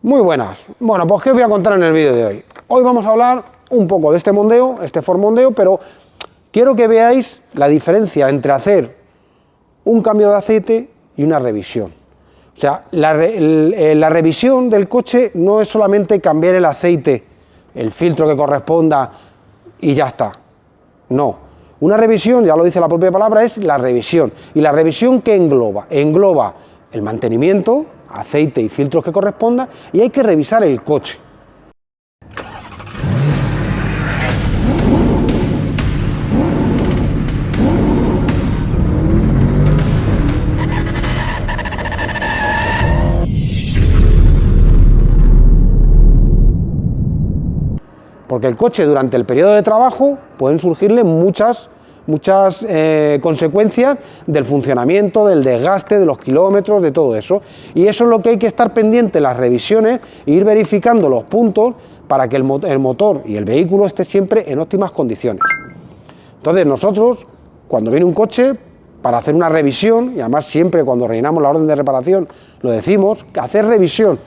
Muy buenas. Bueno, pues ¿qué os voy a contar en el vídeo de hoy? Hoy vamos a hablar un poco de este mondeo, este Ford Mondeo, pero quiero que veáis la diferencia entre hacer un cambio de aceite y una revisión. O sea, la revisión del coche no es solamente cambiar el aceite, el filtro que corresponda y ya está. No. Una revisión, ya lo dice la propia palabra, es la revisión. ¿Y la revisión qué engloba? Engloba el mantenimiento, aceite y filtros que correspondan, y hay que revisar el coche. Porque el coche durante el periodo de trabajo pueden surgirle muchas consecuencias del funcionamiento, del desgaste, de los kilómetros, de todo eso. Y eso es lo que hay que estar pendiente en las revisiones e ir verificando los puntos para que el motor y el vehículo esté siempre en óptimas condiciones. Entonces nosotros, cuando viene un coche, para hacer una revisión, y además siempre cuando rellenamos la orden de reparación lo decimos, hacer revisión.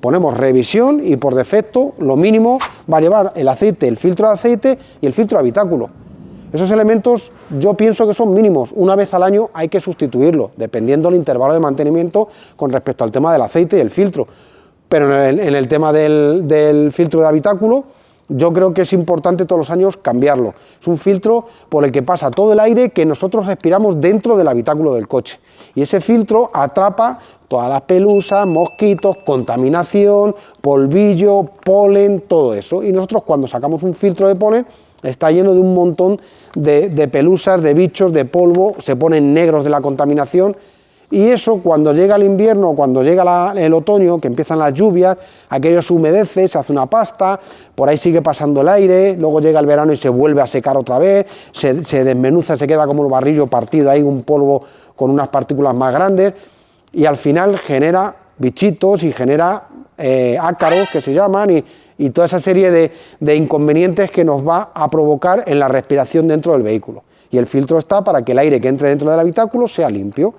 Ponemos revisión y por defecto lo mínimo va a llevar el aceite, el filtro de aceite y el filtro de habitáculo. Esos elementos yo pienso que son mínimos, una vez al año hay que sustituirlo, dependiendo del intervalo de mantenimiento con respecto al tema del aceite y el filtro. Pero en el tema del filtro de habitáculo, yo creo que es importante todos los años cambiarlo. Es un filtro por el que pasa todo el aire que nosotros respiramos dentro del habitáculo del coche. Y ese filtro atrapa todas las pelusas, mosquitos, contaminación, polvillo, polen, todo eso. Y nosotros cuando sacamos un filtro de polen, está lleno de un montón de pelusas, de bichos, de polvo, se ponen negros de la contaminación. Y eso cuando llega el invierno, cuando llega el otoño, que empiezan las lluvias, aquello se humedece, se hace una pasta, por ahí sigue pasando el aire, luego llega el verano y se vuelve a secar otra vez, se desmenuza, se queda como el barrillo partido ahí, un polvo con unas partículas más grandes, y al final genera bichitos y genera ácaros que se llaman y toda esa serie de inconvenientes que nos va a provocar en la respiración dentro del vehículo. Y el filtro está para que el aire que entre dentro del habitáculo sea limpio.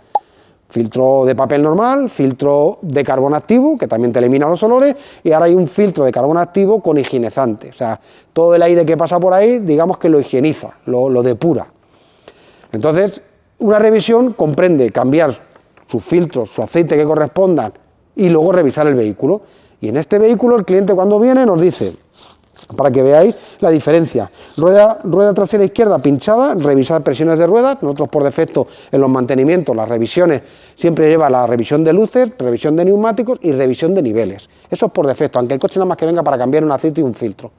Filtro de papel normal, filtro de carbón activo, que también te elimina los olores, y ahora hay un filtro de carbón activo con higienizante. O sea, todo el aire que pasa por ahí, digamos que lo higieniza, lo depura. Entonces, una revisión comprende cambiar sus filtros, su aceite que correspondan, y luego revisar el vehículo. Y en este vehículo el cliente cuando viene nos dice, para que veáis la diferencia, rueda trasera izquierda pinchada, revisar presiones de ruedas. Nosotros por defecto en los mantenimientos, las revisiones, siempre lleva la revisión de luces, revisión de neumáticos y revisión de niveles. Eso es por defecto, aunque el coche nada más que venga para cambiar un aceite y un filtro.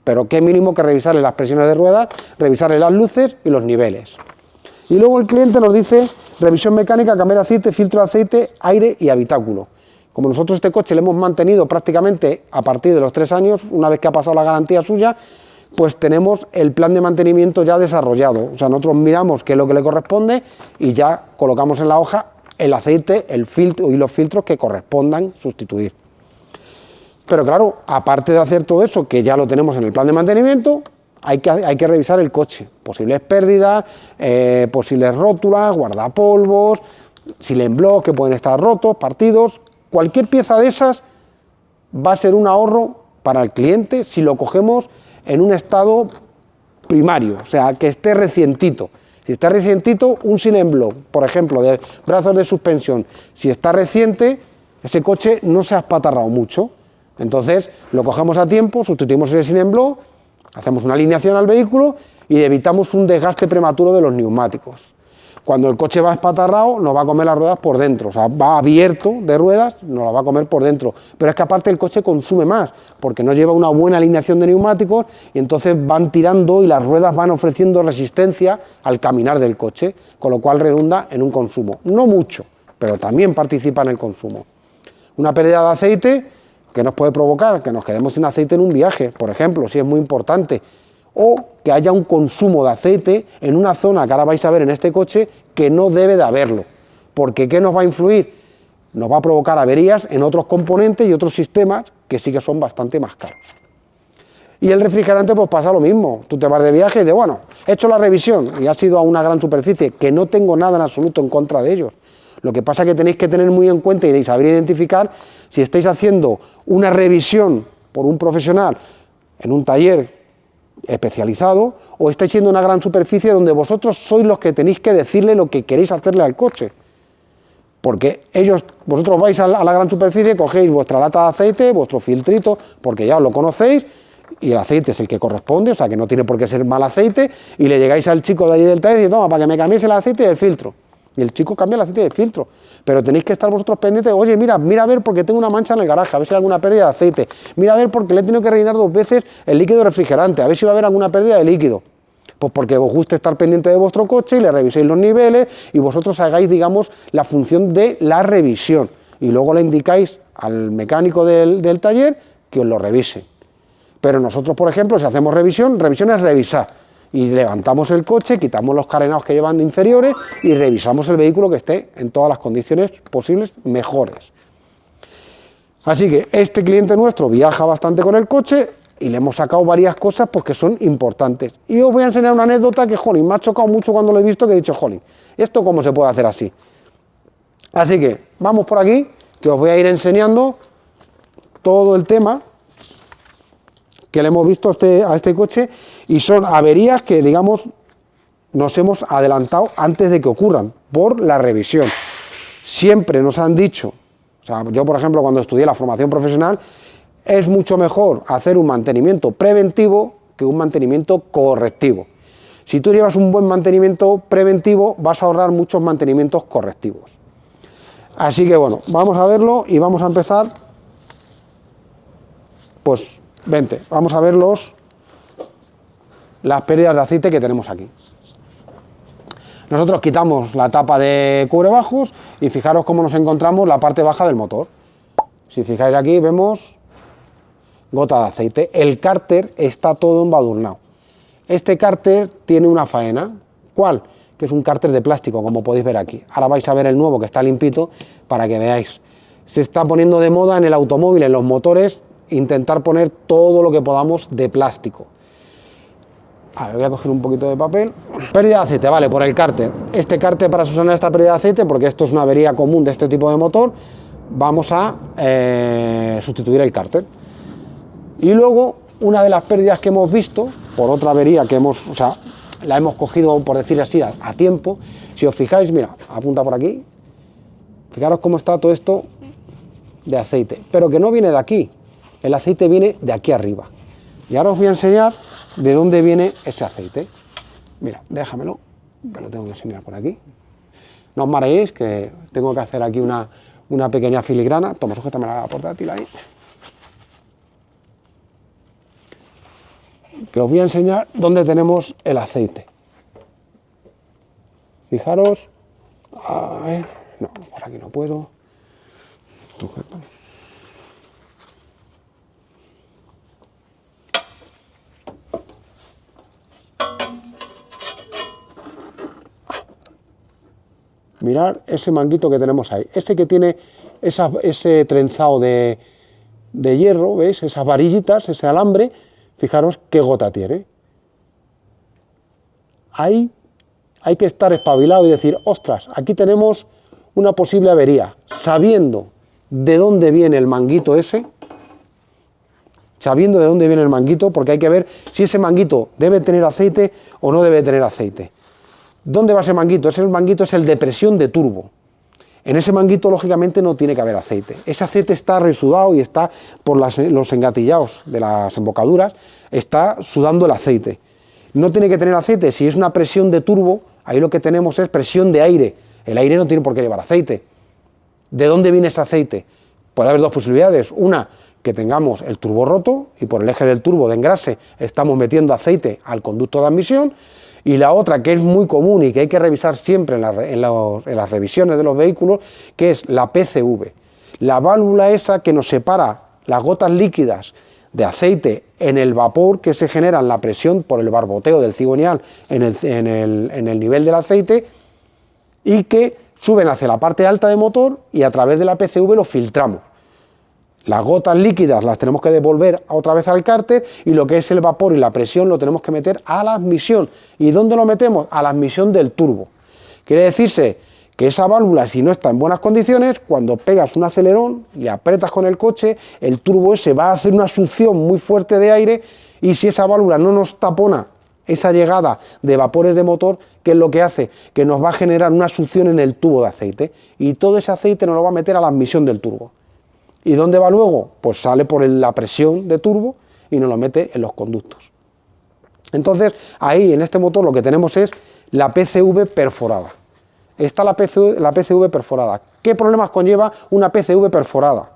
Pero qué mínimo que revisarle las presiones de ruedas, revisarle las luces y los niveles. Y luego el cliente nos dice revisión mecánica, cambiar aceite, filtro de aceite, aire y habitáculo. Como nosotros este coche lo hemos mantenido prácticamente a partir de los 3 años, una vez que ha pasado la garantía suya, pues tenemos el plan de mantenimiento ya desarrollado. O sea, nosotros miramos qué es lo que le corresponde y ya colocamos en la hoja el aceite, el filtro y los filtros que correspondan sustituir. Pero claro, aparte de hacer todo eso, que ya lo tenemos en el plan de mantenimiento, hay que revisar el coche. Posibles pérdidas, posibles rótulas, guardapolvos, silenblock que pueden estar rotos, partidos. Cualquier pieza de esas va a ser un ahorro para el cliente si lo cogemos en un estado primario, o sea, que esté recientito. Si está recientito, un silenblock, por ejemplo, de brazos de suspensión, si está reciente, ese coche no se ha espatarrado mucho. Entonces, lo cogemos a tiempo, sustituimos ese silenblock, hacemos una alineación al vehículo y evitamos un desgaste prematuro de los neumáticos. Cuando el coche va espatarrado, nos va a comer las ruedas por dentro, o sea, va abierto de ruedas, nos la va a comer por dentro. Pero es que aparte el coche consume más, porque no lleva una buena alineación de neumáticos y entonces van tirando y las ruedas van ofreciendo resistencia al caminar del coche, con lo cual redunda en un consumo. No mucho, pero también participa en el consumo. Una pérdida de aceite que nos puede provocar que nos quedemos sin aceite en un viaje, por ejemplo, si es muy importante. O que haya un consumo de aceite en una zona que ahora vais a ver en este coche que no debe de haberlo. Porque ¿qué nos va a influir? Nos va a provocar averías en otros componentes y otros sistemas que sí que son bastante más caros. Y el refrigerante pues pasa lo mismo. Tú te vas de viaje y dices, bueno, he hecho la revisión y has ido a una gran superficie, que no tengo nada en absoluto en contra de ellos. Lo que pasa es que tenéis que tener muy en cuenta y saber identificar si estáis haciendo una revisión por un profesional en un taller especializado o estáis siendo una gran superficie donde vosotros sois los que tenéis que decirle lo que queréis hacerle al coche. Porque vosotros vais a la gran superficie, cogéis vuestra lata de aceite, vuestro filtrito, porque ya os lo conocéis, y el aceite es el que corresponde, o sea que no tiene por qué ser mal aceite, y le llegáis al chico de allí del taller y dice, toma, para que me cambies el aceite y el filtro. Y el chico cambia el aceite y el filtro. Pero tenéis que estar vosotros pendientes, oye, mira a ver porque tengo una mancha en el garaje, a ver si hay alguna pérdida de aceite. Mira a ver porque le he tenido que rellenar 2 veces el líquido refrigerante, a ver si va a haber alguna pérdida de líquido. Pues porque os guste estar pendiente de vuestro coche y le reviséis los niveles y vosotros hagáis, digamos, la función de la revisión. Y luego le indicáis al mecánico del taller que os lo revise. Pero nosotros, por ejemplo, si hacemos revisión es revisar. Y levantamos el coche, quitamos los carenados que llevan inferiores y revisamos el vehículo que esté en todas las condiciones posibles mejores. Así que este cliente nuestro viaja bastante con el coche y le hemos sacado varias cosas pues, que son importantes. Y os voy a enseñar una anécdota que, jolín, me ha chocado mucho cuando lo he visto, que he dicho, jolín, ¿esto cómo se puede hacer así? Así que vamos por aquí, que os voy a ir enseñando todo el tema que le hemos visto a este coche, y son averías que, digamos, nos hemos adelantado antes de que ocurran, por la revisión. Siempre nos han dicho, o sea, yo por ejemplo cuando estudié la formación profesional, es mucho mejor hacer un mantenimiento preventivo que un mantenimiento correctivo. Si tú llevas un buen mantenimiento preventivo, vas a ahorrar muchos mantenimientos correctivos. Así que bueno, vamos a verlo y vamos a empezar, pues, vente, vamos a ver las pérdidas de aceite que tenemos aquí. Nosotros quitamos la tapa de cubrebajos y fijaros cómo nos encontramos la parte baja del motor. Si fijáis aquí vemos gota de aceite. El cárter está todo embadurnado. Este cárter tiene una faena. ¿Cuál? Que es un cárter de plástico, como podéis ver aquí. Ahora vais a ver el nuevo que está limpito para que veáis. Se está poniendo de moda en el automóvil, en los motores, intentar poner todo lo que podamos de plástico. A ver, voy a coger un poquito de papel. Pérdida de aceite, vale, por el cárter. Este cárter, para solucionar esta pérdida de aceite, porque esto es una avería común de este tipo de motor, vamos a sustituir el cárter. Y luego, una de las pérdidas que hemos visto, por otra avería que la hemos cogido, por decir así, a tiempo. Si os fijáis, mira, apunta por aquí. Fijaros cómo está todo esto de aceite, pero que no viene de aquí. El aceite viene de aquí arriba. Y ahora os voy a enseñar de dónde viene ese aceite. Mira, déjamelo, que lo tengo que enseñar por aquí. No os mareéis, que tengo que hacer aquí una pequeña filigrana. Toma, sujétame la portátil ahí. Que os voy a enseñar dónde tenemos el aceite. Fijaros. A ver, no, por aquí no puedo. Sujeto. Mirad ese manguito que tenemos ahí, ese que tiene ese trenzado de hierro, ¿veis? Esas varillitas, ese alambre, fijaros qué gota tiene. Ahí hay que estar espabilado y decir, ostras, aquí tenemos una posible avería, sabiendo de dónde viene el manguito ese, porque hay que ver si ese manguito debe tener aceite o no debe tener aceite. ¿Dónde va ese manguito? Ese manguito es el de presión de turbo. En ese manguito, lógicamente, no tiene que haber aceite. Ese aceite está resudado y está por los engatillados de las embocaduras, está sudando el aceite. No tiene que tener aceite. Si es una presión de turbo, ahí lo que tenemos es presión de aire. El aire no tiene por qué llevar aceite. ¿De dónde viene ese aceite? Puede haber dos posibilidades. Una, que tengamos el turbo roto y por el eje del turbo de engrase estamos metiendo aceite al conducto de admisión. Y la otra, que es muy común y que hay que revisar siempre en las revisiones de los vehículos, que es la PCV. La válvula esa que nos separa las gotas líquidas de aceite en el vapor que se genera en la presión por el barboteo del cigüeñal en el nivel del aceite, y que suben hacia la parte alta del motor y a través de la PCV lo filtramos. Las gotas líquidas las tenemos que devolver otra vez al cárter y lo que es el vapor y la presión lo tenemos que meter a la admisión. ¿Y dónde lo metemos? A la admisión del turbo. Quiere decirse que esa válvula, si no está en buenas condiciones, cuando pegas un acelerón y aprietas con el coche, el turbo ese va a hacer una succión muy fuerte de aire, y si esa válvula no nos tapona esa llegada de vapores de motor, ¿qué es lo que hace? Que nos va a generar una succión en el tubo de aceite, y todo ese aceite nos lo va a meter a la admisión del turbo. ¿Y dónde va luego? Pues sale por la presión de turbo y nos lo mete en los conductos. Entonces, ahí en este motor lo que tenemos es la PCV perforada. Está la PCV perforada. ¿Qué problemas conlleva una PCV perforada?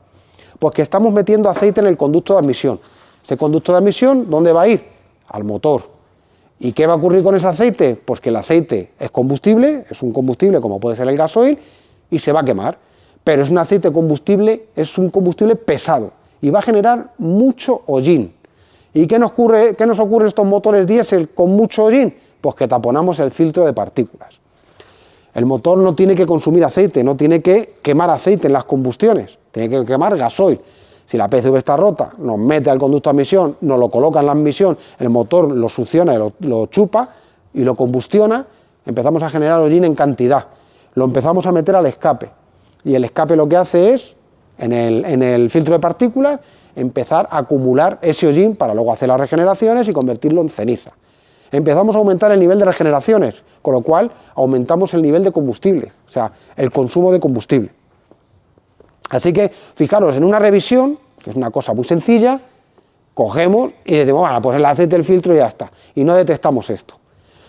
Pues que estamos metiendo aceite en el conducto de admisión. Ese conducto de admisión, ¿dónde va a ir? Al motor. ¿Y qué va a ocurrir con ese aceite? Pues que el aceite es combustible, es un combustible como puede ser el gasoil, y se va a quemar. Pero es un aceite combustible, es un combustible pesado, y va a generar mucho hollín. ¿Y qué nos ocurre en estos motores diésel con mucho hollín? Pues que taponamos el filtro de partículas. El motor no tiene que consumir aceite, no tiene que quemar aceite en las combustiones, tiene que quemar gasoil. Si la PCV está rota, nos mete al conducto de admisión, nos lo coloca en la admisión, el motor lo succiona, lo chupa y lo combustiona, empezamos a generar hollín en cantidad. Lo empezamos a meter al escape, y el escape lo que hace es, en el filtro de partículas, empezar a acumular ese hollín para luego hacer las regeneraciones y convertirlo en ceniza. Empezamos a aumentar el nivel de regeneraciones, con lo cual aumentamos el nivel de combustible, o sea, el consumo de combustible. Así que, fijaros, en una revisión, que es una cosa muy sencilla, cogemos y decimos, bueno, pues el aceite del filtro y ya está, y no detectamos esto.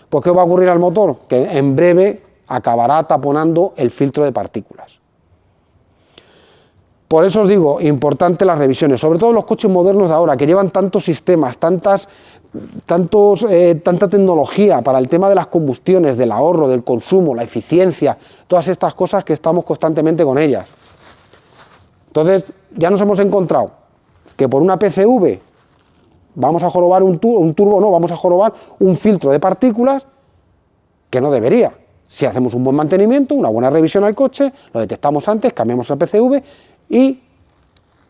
Pues, ¿qué va a ocurrir al motor? Que en breve acabará taponando el filtro de partículas. Por eso os digo, importante las revisiones, sobre todo los coches modernos de ahora, que llevan tantos sistemas, tanta tecnología para el tema de las combustiones, del ahorro, del consumo, la eficiencia, todas estas cosas que estamos constantemente con ellas. Entonces, ya nos hemos encontrado que por una PCV vamos a jorobar un turbo, no, vamos a jorobar un filtro de partículas que no debería. Si hacemos un buen mantenimiento, una buena revisión al coche, lo detectamos antes, cambiamos la PCV y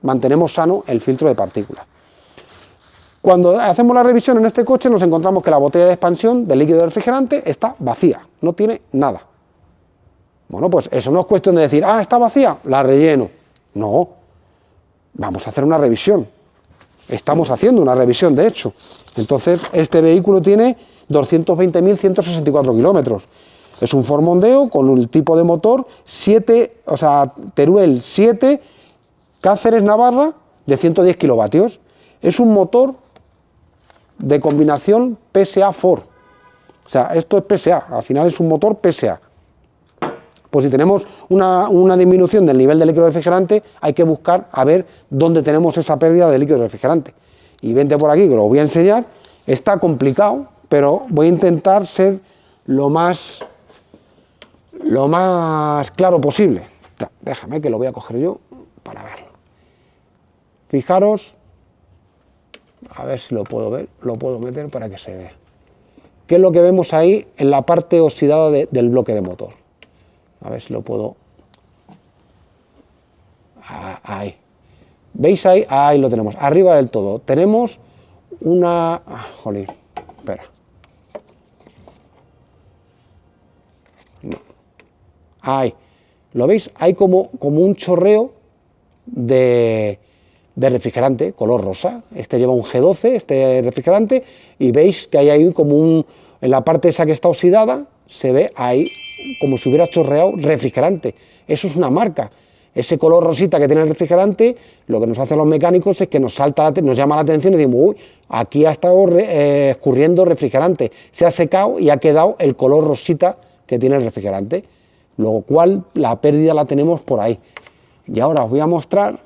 mantenemos sano el filtro de partículas. Cuando hacemos la revisión en este coche nos encontramos que la botella de expansión del líquido refrigerante está vacía, no tiene nada. Bueno, pues eso no es cuestión de decir, está vacía, la relleno. No, vamos a hacer una revisión. Estamos haciendo una revisión, de hecho. Entonces, este vehículo tiene 220.164 kilómetros. Es un Ford Mondeo con un tipo de motor Teruel 7, Cáceres Navarra, de 110 kilovatios. Es un motor de combinación PSA-Ford. O sea, esto es PSA, al final es un motor PSA. Pues si tenemos una disminución del nivel de líquido refrigerante, hay que buscar a ver dónde tenemos esa pérdida de líquido refrigerante. Y vente por aquí, que lo voy a enseñar. Está complicado, pero voy a intentar ser lo más claro posible. Déjame que lo voy a coger yo para verlo. Fijaros, a ver si lo puedo ver, lo puedo meter para que se vea. ¿Qué es lo que vemos ahí en la parte oxidada del bloque de motor? A ver si lo puedo... Ahí. ¿Veis ahí? Ahí lo tenemos. Arriba del todo. Tenemos una... jolín, espera. No. Ahí. ¿Lo veis? Hay como un chorreo de refrigerante, color rosa. Este lleva un G12, este refrigerante, y veis que hay ahí como en la parte esa que está oxidada, se ve ahí como si hubiera chorreado refrigerante. Eso es una marca. Ese color rosita que tiene el refrigerante, lo que nos hacen los mecánicos es que nos llama la atención y decimos, uy, aquí ha estado escurriendo refrigerante, se ha secado y ha quedado el color rosita que tiene el refrigerante, lo cual la pérdida la tenemos por ahí. Y ahora os voy a mostrar,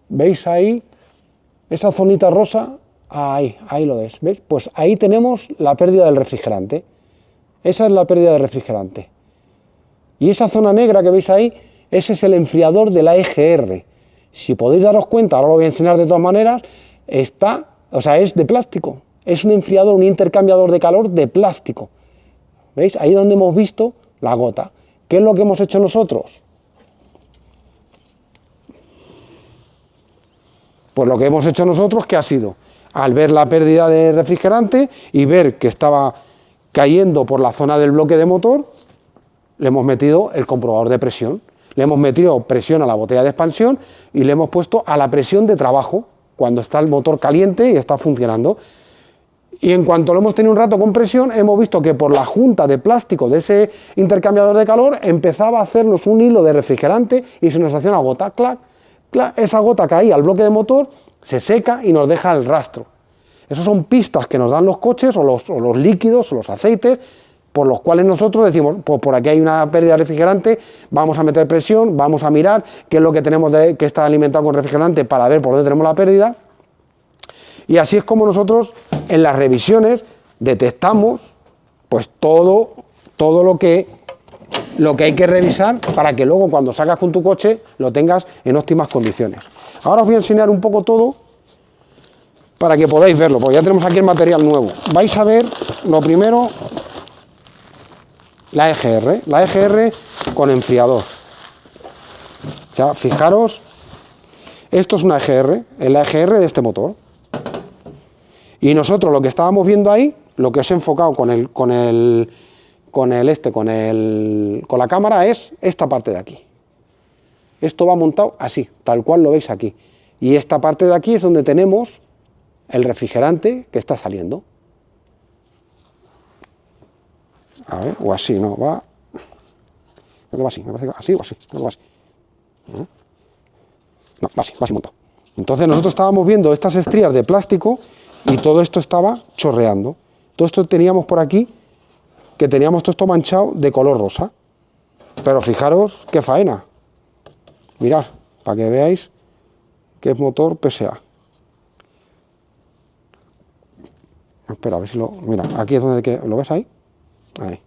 ¿veis ahí esa zonita rosa? Ahí lo ves, ¿veis? Pues ahí tenemos la pérdida del refrigerante. Esa es la pérdida del refrigerante. Y esa zona negra que veis ahí, ese es el enfriador de la EGR. Si podéis daros cuenta, ahora lo voy a enseñar de todas maneras, es de plástico. Es un enfriador, un intercambiador de calor de plástico. ¿Veis? Ahí donde hemos visto la gota. ¿Qué es lo que hemos hecho nosotros? Pues lo que hemos hecho nosotros, ¿qué ha sido? Al ver la pérdida de refrigerante y ver que cayendo por la zona del bloque de motor, le hemos metido el comprobador de presión. Le hemos metido presión a la botella de expansión y le hemos puesto a la presión de trabajo, cuando está el motor caliente y está funcionando. Y en cuanto lo hemos tenido un rato con presión, hemos visto que por la junta de plástico de ese intercambiador de calor empezaba a hacernos un hilo de refrigerante y se nos hacía una gota, clac, clac, esa gota caía al bloque de motor, se seca y nos deja el rastro. Esas son pistas que nos dan los coches o los líquidos o los aceites, por los cuales nosotros decimos, pues por aquí hay una pérdida de refrigerante, vamos a meter presión, vamos a mirar qué es lo que tenemos que está alimentado con refrigerante para ver por dónde tenemos la pérdida. Y así es como nosotros en las revisiones detectamos pues todo lo que hay que revisar para que luego cuando salgas con tu coche lo tengas en óptimas condiciones. Ahora os voy a enseñar un poco todo para que podáis verlo, porque ya tenemos aquí el material nuevo. Vais a ver lo primero, la EGR con enfriador. Ya, fijaros, esto es una EGR, es la EGR de este motor. Y nosotros lo que estábamos viendo ahí, lo que os he enfocado con la cámara es esta parte de aquí. Esto va montado así, tal cual lo veis aquí. Y esta parte de aquí es donde tenemos el refrigerante que está saliendo. A ver, o así, no, va. Creo que va así, me parece que va así o así, creo que va así. No, va así montado. Entonces nosotros estábamos viendo estas estrías de plástico y todo esto estaba chorreando. Todo esto teníamos por aquí, que teníamos todo esto manchado de color rosa. Pero fijaros qué faena. Mirad, para que veáis que es motor PSA. Espera, a ver si lo... Mira, aquí es donde... ¿Lo ves ahí? Ahí.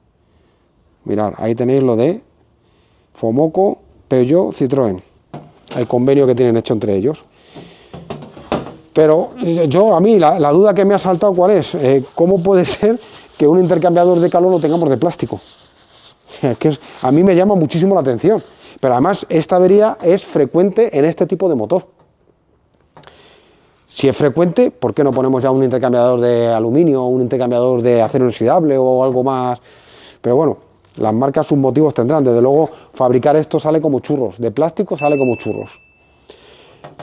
Mirad, ahí tenéis lo de Fomoco, Peugeot, Citroën. El convenio que tienen hecho entre ellos. Pero a mí, la duda que me ha saltado, ¿cuál es? ¿Cómo puede ser que un intercambiador de calor lo tengamos de plástico? A mí me llama muchísimo la atención. Pero además, esta avería es frecuente en este tipo de motor. Si es frecuente, ¿por qué no ponemos ya un intercambiador de aluminio o un intercambiador de acero inoxidable o algo más? Pero bueno, las marcas sus motivos tendrán. Desde luego, fabricar esto sale como churros. De plástico sale como churros.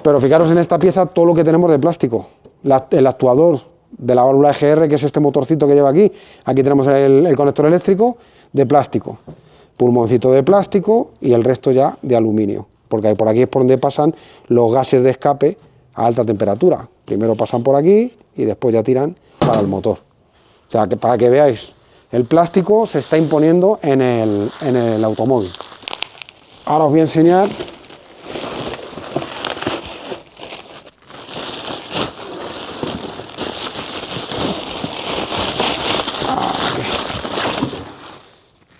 Pero fijaros en esta pieza todo lo que tenemos de plástico. El actuador de la válvula EGR, que es este motorcito que lleva aquí. Aquí tenemos el conector eléctrico de plástico. Pulmoncito de plástico y el resto ya de aluminio. Porque por aquí es por donde pasan los gases de escape a alta temperatura. Primero pasan por aquí y después ya tiran para el motor. O sea, que para que veáis, el plástico se está imponiendo en el automóvil. Ahora os voy a enseñar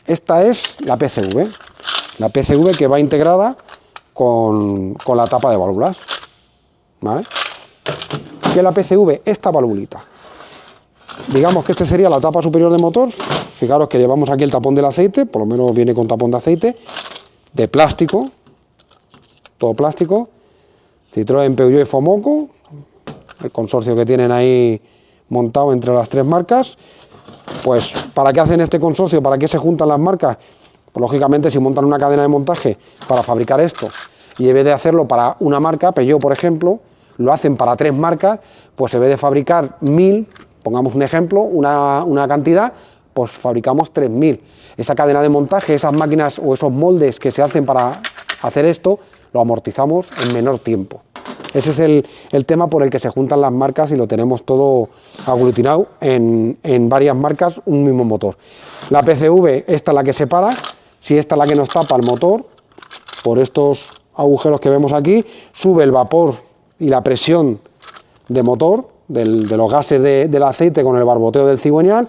esta es la PCV que va integrada con la tapa de válvulas, ¿vale? ¿Qué es la PCV? Esta valvulita. Digamos que este sería la tapa superior del motor. Fijaros que llevamos aquí el tapón del aceite, por lo menos viene con tapón de aceite, de plástico, todo plástico, Citroën, Peugeot y Fomoco, el consorcio que tienen ahí montado entre las tres marcas. Pues, ¿para qué hacen este consorcio? ¿Para qué se juntan las marcas? Pues, lógicamente, si montan una cadena de montaje para fabricar esto y en vez de hacerlo para una marca, Peugeot, por ejemplo, lo hacen para tres marcas, pues en vez de fabricar 1000, pongamos un ejemplo, una cantidad, pues fabricamos 3000. Esa cadena de montaje, esas máquinas o esos moldes que se hacen para hacer esto, lo amortizamos en menor tiempo. Ese es el tema por el que se juntan las marcas y lo tenemos todo aglutinado en varias marcas, un mismo motor. La PCV, esta es la que separa, si esta es la que nos tapa el motor, por estos agujeros que vemos aquí, sube el vapor y la presión de motor, de los gases del aceite con el barboteo del cigüeñal,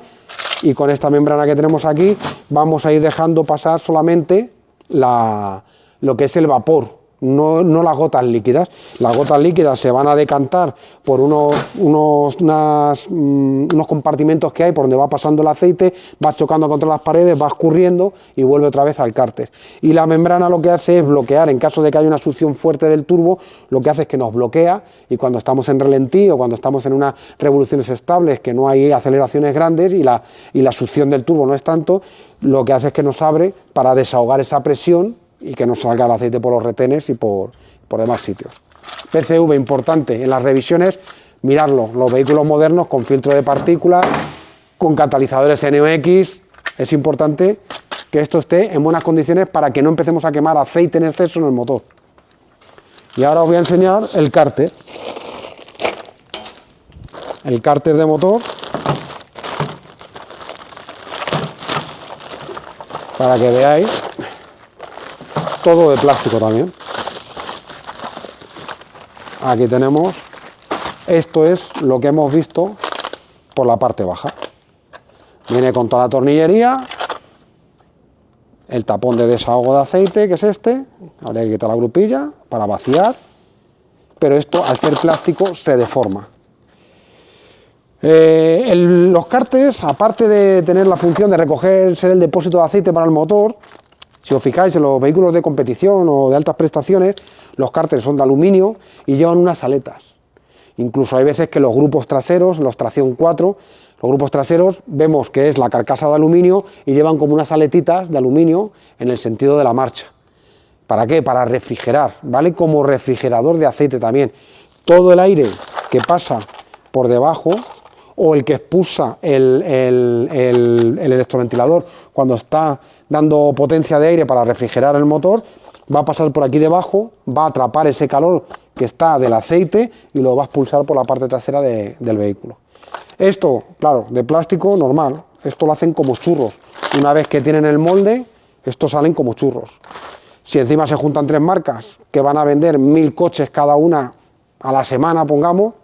y con esta membrana que tenemos aquí vamos a ir dejando pasar solamente lo que es el vapor no las gotas líquidas. Las gotas líquidas se van a decantar por unos compartimentos que hay por donde va pasando el aceite, va chocando contra las paredes, va escurriendo y vuelve otra vez al cárter. Y la membrana lo que hace es bloquear, en caso de que haya una succión fuerte del turbo, lo que hace es que nos bloquea, y cuando estamos en ralentí o cuando estamos en unas revoluciones estables, que no hay aceleraciones grandes y la succión del turbo no es tanto, lo que hace es que nos abre para desahogar esa presión y que no salga el aceite por los retenes y por demás sitios. PCV importante en las revisiones, mirarlo, los vehículos modernos con filtro de partículas, con catalizadores NOx, es importante que esto esté en buenas condiciones para que no empecemos a quemar aceite en exceso en el motor. Y ahora os voy a enseñar el cárter. El cárter de motor, para que veáis, todo de plástico también. Aquí tenemos, esto es lo que hemos visto por la parte baja. Viene con toda la tornillería, el tapón de desahogo de aceite, que es este, ahora hay que quitar la grupilla para vaciar, pero esto al ser plástico se deforma. Los cárteres, aparte de tener la función de recoger, ser el depósito de aceite para el motor, si os fijáis en los vehículos de competición o de altas prestaciones, los cárteres son de aluminio y llevan unas aletas. Incluso hay veces que los grupos traseros, los tracción 4, los grupos traseros vemos que es la carcasa de aluminio y llevan como unas aletitas de aluminio en el sentido de la marcha. ¿Para qué? Para refrigerar, ¿vale? Como refrigerador de aceite también. Todo el aire que pasa por debajo, o el que expulsa el electroventilador cuando está dando potencia de aire para refrigerar el motor, va a pasar por aquí debajo, va a atrapar ese calor que está del aceite y lo va a expulsar por la parte trasera del vehículo. Esto, claro, de plástico normal, esto lo hacen como churros. Una vez que tienen el molde, estos salen como churros. Si encima se juntan 3 marcas que van a vender 1000 coches cada una a la semana, pongamos,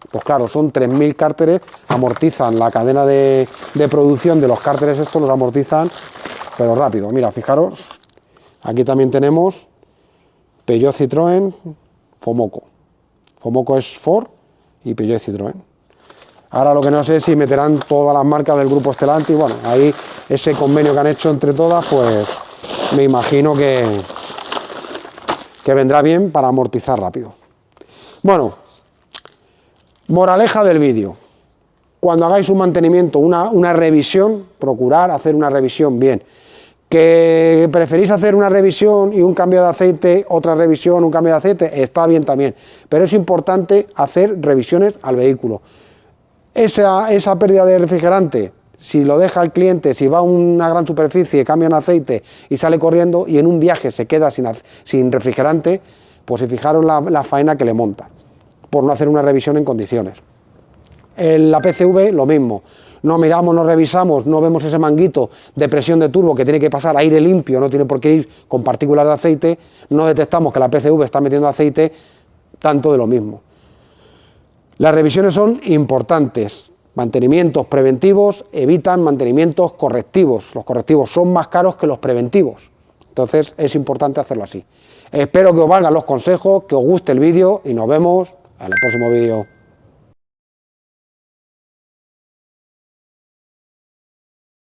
pues claro, son 3000 cárteres, amortizan la cadena de producción de los cárteres, estos los amortizan, pero rápido. Mira, fijaros, aquí también tenemos Peugeot, Citroën, Fomoco. Fomoco es Ford y Peugeot y Citroën. Ahora lo que no sé es si meterán todas las marcas del grupo Stellantis, bueno, ahí ese convenio que han hecho entre todas, pues me imagino que vendrá bien para amortizar rápido. Bueno, moraleja del vídeo: cuando hagáis un mantenimiento, una revisión, procurar hacer una revisión bien. ¿Que preferís hacer una revisión y un cambio de aceite, otra revisión, un cambio de aceite? Está bien también, pero es importante hacer revisiones al vehículo. Esa pérdida de refrigerante, si lo deja el cliente, si va a una gran superficie, cambian aceite y sale corriendo, y en un viaje se queda sin refrigerante, pues fijaros la faena que le monta, por no hacer una revisión en condiciones. La PCV, lo mismo. No miramos, no revisamos, no vemos ese manguito de presión de turbo que tiene que pasar aire limpio, no tiene por qué ir con partículas de aceite, no detectamos que la PCV está metiendo aceite, tanto de lo mismo. Las revisiones son importantes. Mantenimientos preventivos evitan mantenimientos correctivos. Los correctivos son más caros que los preventivos. Entonces es importante hacerlo así. Espero que os valgan los consejos, que os guste el vídeo y nos vemos en el próximo vídeo.